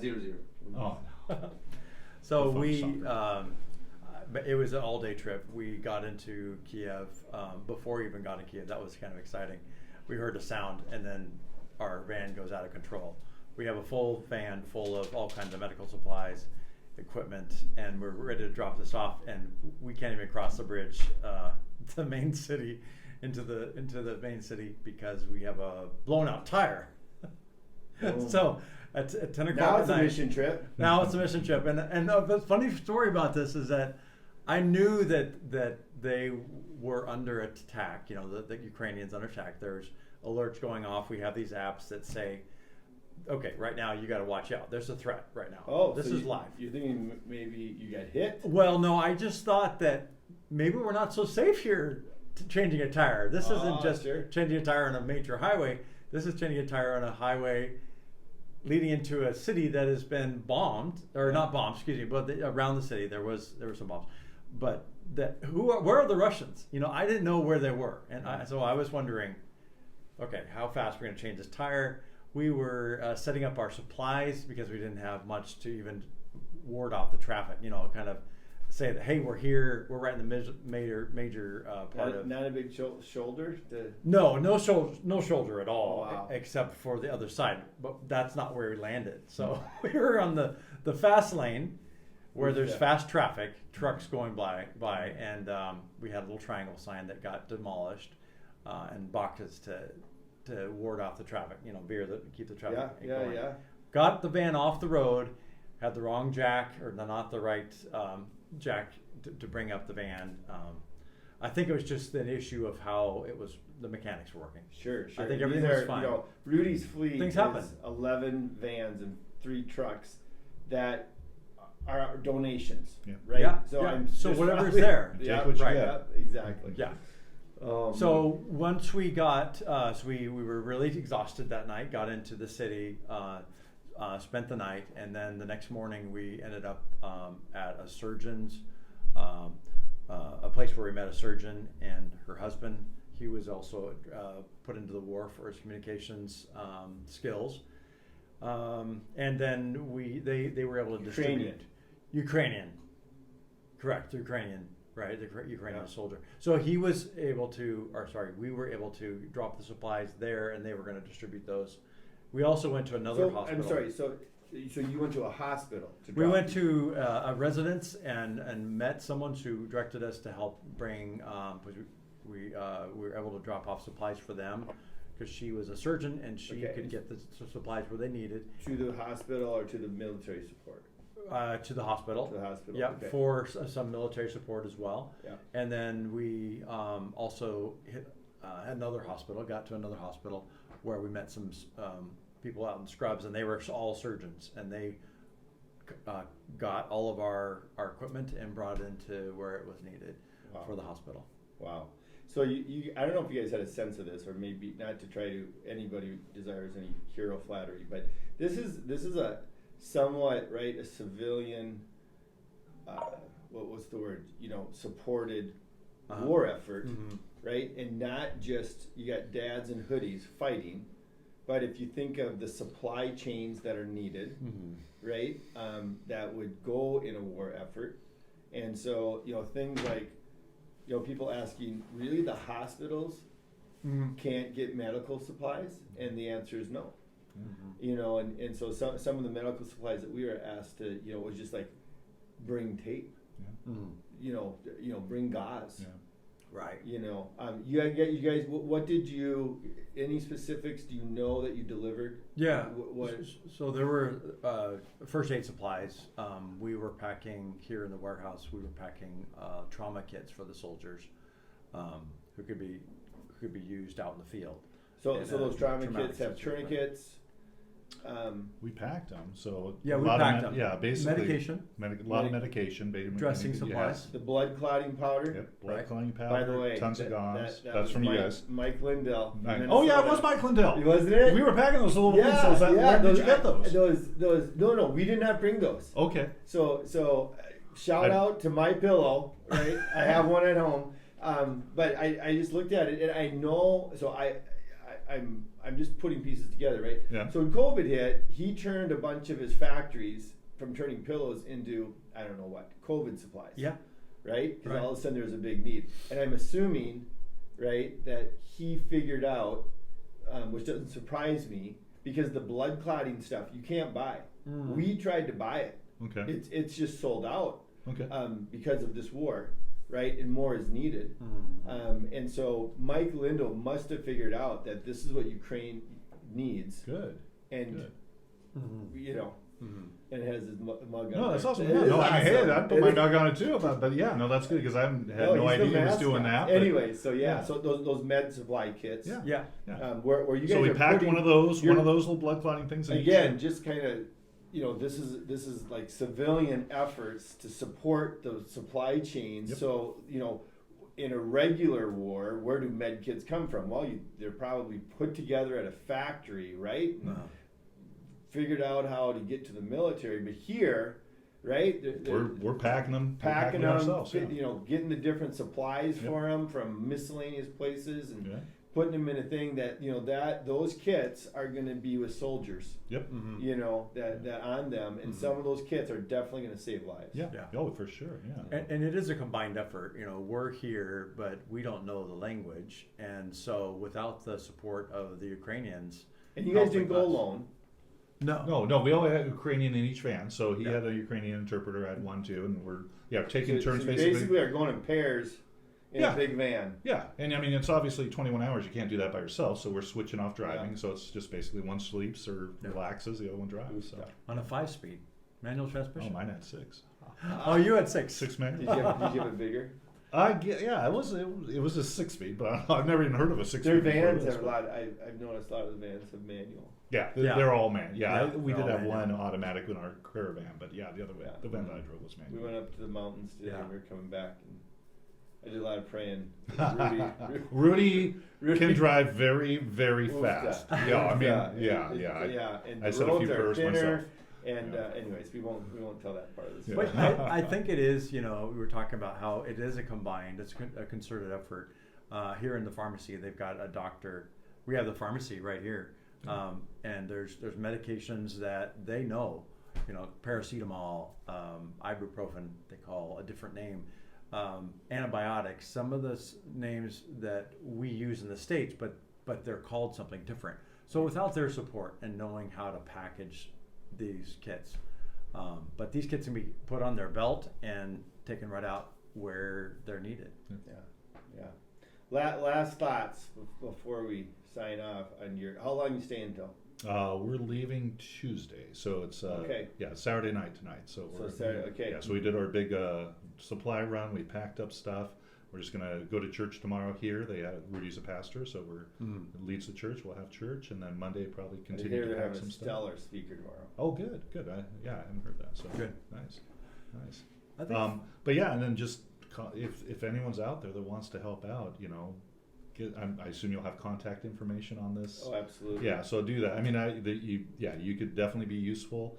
0-0. Oh. So The we, soccer. but it was an all-day trip. We got into Kiev before we even got to Kiev. That was kind of exciting. We heard a sound, and then our van goes out of control. We have a full van full of all kinds of medical supplies, equipment, and we're ready to drop this off, and we can't even cross the bridge, the main city, into the main city because we have a blown-out tire. So at 10 o'clock Now it's at a night, mission trip. Now it's a mission trip, and the funny story about this is that I knew that they were under attack. You know, the Ukrainians under attack. There's alerts going off. We have these apps that say, okay, right now you got to watch out. There's a threat right now. Oh, this so is live. You're thinking maybe you got hit? Well, no, I just thought that maybe we're not so safe here changing a tire. This isn't just changing a tire on a major highway. This is changing a tire on a highway leading into a city that has been bombed, or not bombed, excuse me, but around the city there were some bombs. But where are the Russians? You know, I didn't know where they were, and so I was wondering, okay, how fast we're going to change this tire. We were setting up our supplies because we didn't have much to even ward off the traffic. You know, kind of say that, hey, we're here, we're right in the major part of. Not a big shoulder. No shoulder at all, wow. Except for the other side. But that's not where we landed. So we were on the fast lane, where there's fast traffic, trucks going by, and we had a little triangle sign that got demolished, and blocked us to ward off the traffic. You know, keep the traffic going. Yeah. Got the van off the road, had the wrong jack, or not the right jack to bring up the van. I think it was just an issue of how the mechanics were working. Sure. I think everything was fine. You know, Rudy's fleet Things is happen. 11 vans and 3 trucks that are donations, Yeah. right? Yeah. So whatever's there. Yeah, Take what you right. get. Yep, exactly. Yeah. So once we got, we were really exhausted that night, got into the city, spent the night, and then the next morning we ended up at a surgeon's, a place where we met a surgeon and her husband. He was also put into the war for his communications skills. And then they were able to distribute. Ukrainian. Correct, Ukrainian. Right, the Ukrainian soldier. So he was able to, we were able to drop the supplies there, and they were going to distribute those. We also went to another hospital. I'm sorry. So you went to a hospital. We went to a residence and met someone who directed us to help bring. We were able to drop off supplies for them because she was a surgeon and she could get the supplies where they needed. To the hospital or to the military support? To the hospital. To the hospital. Yeah, for some military support as well. Yeah. And then we also hit another hospital. Got to another hospital where we met some people out in scrubs, and they were all surgeons, and they got all of our equipment and brought it into where it was needed for the hospital. Wow. So you I don't know if you guys had a sense of this, or maybe not to try to anybody who desires any hero flattery, but this is a somewhat a civilian what's the word, supported war effort, right? And not just you got dads in hoodies fighting, but if you think of the supply chains that are needed, right, that would go in a war effort. And so things like people asking, really the hospitals can't get medical supplies? And the answer is no. And so some of the medical supplies that we were asked to, was just like bring tape, bring gauze, right? You guys, what did any specifics do you know that you delivered? Yeah. So there were first aid supplies. We were packing here in the warehouse. We were packing trauma kits for the soldiers who could be used out in the field. So those trauma kits have tourniquets. We packed them, so we packed them. Yeah, basically medication, a lot of medication, dressing supplies, the blood clotting powder. Yep, blood clotting powder. By the way, tons of gauze. That's from you guys. Mike Lindell. Oh yeah, it was Mike Lindell. Wasn't it? We were packing those little things. Where did you get those? Those. No, we did not bring those. Okay. So shout out to My Pillow. Right, I have one at home. But I just looked at it and I know. So I I'm just putting pieces together, right? Yeah. So when COVID hit, he turned a bunch of his factories from turning pillows into, I don't know what, COVID supplies. Yeah. Right? Because all of a sudden there was a big need. And I'm assuming, right, that he figured out, which doesn't surprise me, because the blood clotting stuff you can't buy. We tried to buy it. Okay. It's just sold out. Okay. Because of this war, right? And more is needed. And so Mike Lindell must have figured out that this is what Ukraine needs. Good. And, you know, and it has his mug on. No, that's there. awesome. No, I mean, hey, I'd put my dog on it too. But yeah, no, that's good because I had no idea he was doing that. Anyway, so so those med supply kits. Yeah. Where you guys so we are packed putting one of those little blood clotting things. Again, just kind of, you know, this is like civilian efforts to support the supply chain. Yep. So, you know, in a regular war, where do med kits come from? Well, they're probably put together at a factory, right? Figured out how to get to the military, but here, right? We're packing them, packing them ourselves. Yeah. You know, getting the different supplies for them from miscellaneous places and putting them in a thing that, you know, that those kits are going to be with soldiers. Yep. You know, that on them, and some of those kits are definitely going to save lives. Yeah. Oh, for sure. Yeah. And it is a combined effort. You know, we're here, but we don't know the language, and so without the support of the Ukrainians, and you guys didn't go alone. No. We all had Ukrainian in each van, so he had a Ukrainian interpreter. I had one too, and we're taking turns. So basically, are going in pairs in a big van. Yeah, and I mean it's obviously 21 hours. You can't do that by yourself, so we're switching off driving. So it's just basically one sleeps or relaxes, the other one drives. So on a 5-speed manual transmission. Oh, mine had 6. Oh, you had 6. 6 manual. Did you have it bigger? It was a 6-speed, but I've never even heard of a 6-speed. Their vans have a lot. I've noticed a lot of the vans have manual. Yeah, they're all manual. We did have manual. one automatic in our caravan, but the other way, the van that I drove was manual. We went up to the mountains today, and we were coming back, and I did a lot of praying. Rudy can drive very, very fast. Yeah, I mean, And I the said a roads few are prayers thinner. myself. And anyways, we won't tell that part of the Yeah. story. But I think it is, you know, we were talking about how it is a concerted effort. Here in the pharmacy, they've got a doctor. We have the pharmacy right here, and there's medications that they know, you know, paracetamol, ibuprofen, they call a different name, antibiotics. Some of the names that we use in the States, but they're called something different. So without their support and knowing how to package these kits, but these kits can be put on their belt and taken right out where they're needed. Yeah. Last thoughts before we sign off on how long you stay until? We're leaving Tuesday, so it's Saturday night tonight. So Saturday, okay. Yeah, so we did our big supply run. We packed up stuff. We're just gonna go to church tomorrow here. Rudy's a pastor, so leads the church. We'll have church, and then Monday probably continue to have some stuff. Stellar speaker tomorrow. Oh, good. I haven't heard that. So good, nice. I think but yeah, and then just if anyone's out there that wants to help out, you know, I assume you'll have contact information on this. Oh, absolutely. Yeah, so do that. I mean, you could definitely be useful.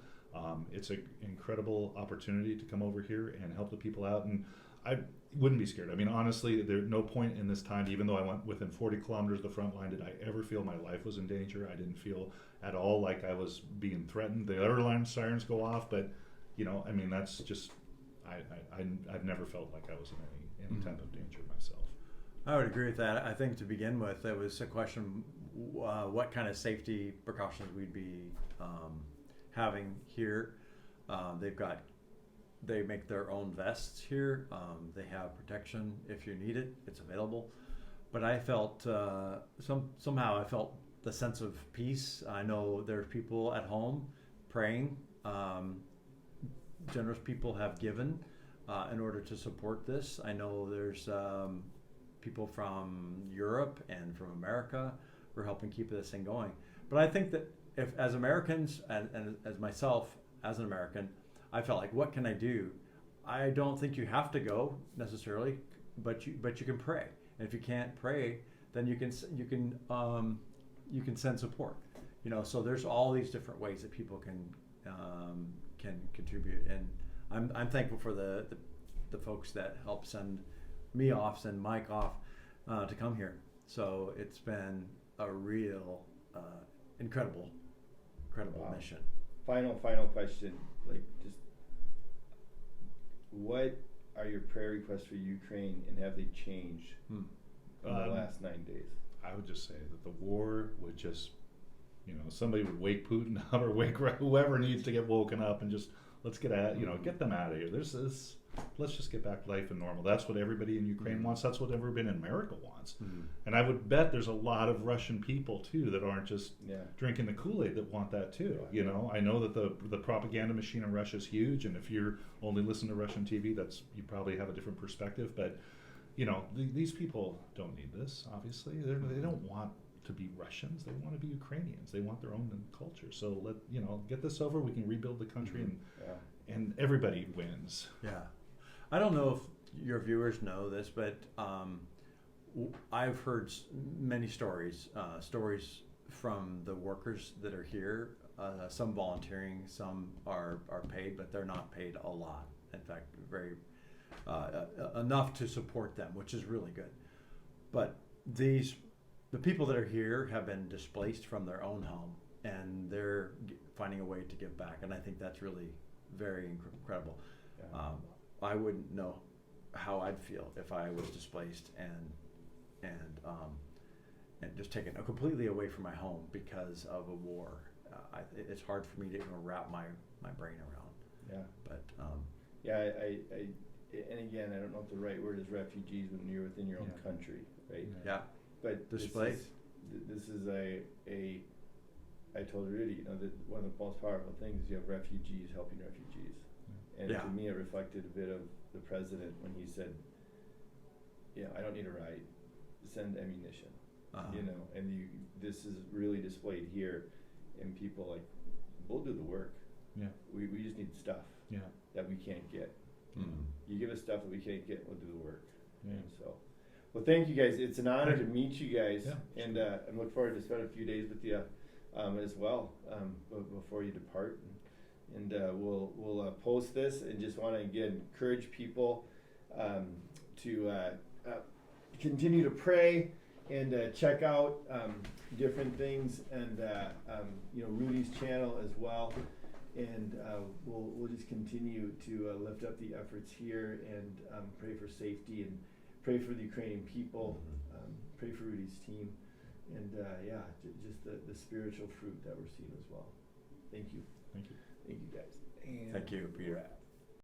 It's an incredible opportunity to come over here and help the people out, and I wouldn't be scared. I mean, honestly, there's no point in this time, even though I went within 40 kilometers of the front line, did I ever feel my life was in danger. I didn't feel at all like I was being threatened. The airline sirens go off, but, you know, I mean, that's just, I've never felt like I was in any type of danger myself. I would agree with that. I think to begin with, it was a question what kind of safety precautions we'd be having here. They make their own vests here. They have protection if you need it. It's available. But I felt somehow I felt the sense of peace. I know there's people at home praying. Generous people have given in order to support this. I know there's people from Europe and from America who are helping keep this thing going. But I think that if, as Americans, and as myself as an American, I felt like, what can I do? I don't think you have to go necessarily, but you can pray. And if you can't pray, then you can send support. You know, so there's all these different ways that people can contribute. And I'm thankful for the folks that help send me off, send Mike off to come here. So it's been a real incredible mission. Final question. Like, just what are your prayer requests for Ukraine, and have they changed in the last 9 days? I would just say that the war would just, somebody would wake Putin up, or wake whoever needs to get woken up, and just let's get get them out of here. There's this. Let's just get back to life and normal. That's what everybody in Ukraine wants. That's what everybody in America wants. And I would bet there's a lot of Russian people too that aren't just drinking the Kool-Aid that want that too. I know that the propaganda machine in Russia is huge, and if you're only listening to Russian TV, you probably have a different perspective. But these people don't need this. Obviously, they don't want to be Russians. They want to be Ukrainians. They want their own culture. So get this over. We can rebuild the country, and everybody wins. Yeah. I don't know if your viewers know this, but I've heard many stories from the workers that are here, some volunteering, some are paid, but they're not paid a lot. In fact, very enough to support them, which is really good. But the people that are here have been displaced from their own home, and they're finding a way to give back, and I think that's really very incredible. Yeah. I wouldn't know how I'd feel if I was displaced and just taken completely away from my home because of a war. It's hard for me to even wrap my brain around. Yeah. But and again, I don't know if the right word is refugees when you're within your own country, right? Yeah. But displaced. This is I told Rudy, that one of the most powerful things is you have refugees helping refugees. And to me, it reflected a bit of the president when he said, I don't need a ride, send ammunition, and this is really displayed here, and people we'll do the work. Yeah. We just need stuff that we can't get. Mm-hmm. You give us stuff that we can't get, we'll do the work. Yeah. And so, well, thank you guys. It's an honor to meet you guys, and I look forward to spend a few days with you as well before you depart. And we'll post this, and just want to again encourage people to continue to pray and check out different things, and Rudy's channel as well. And we'll just continue to lift up the efforts here, and pray for safety, and pray for the Ukrainian people, pray for Rudy's team, and just the spiritual fruit that we're seeing as well. Thank you. Thank you. Thank you, guys. And Thank you, Peter. wrap.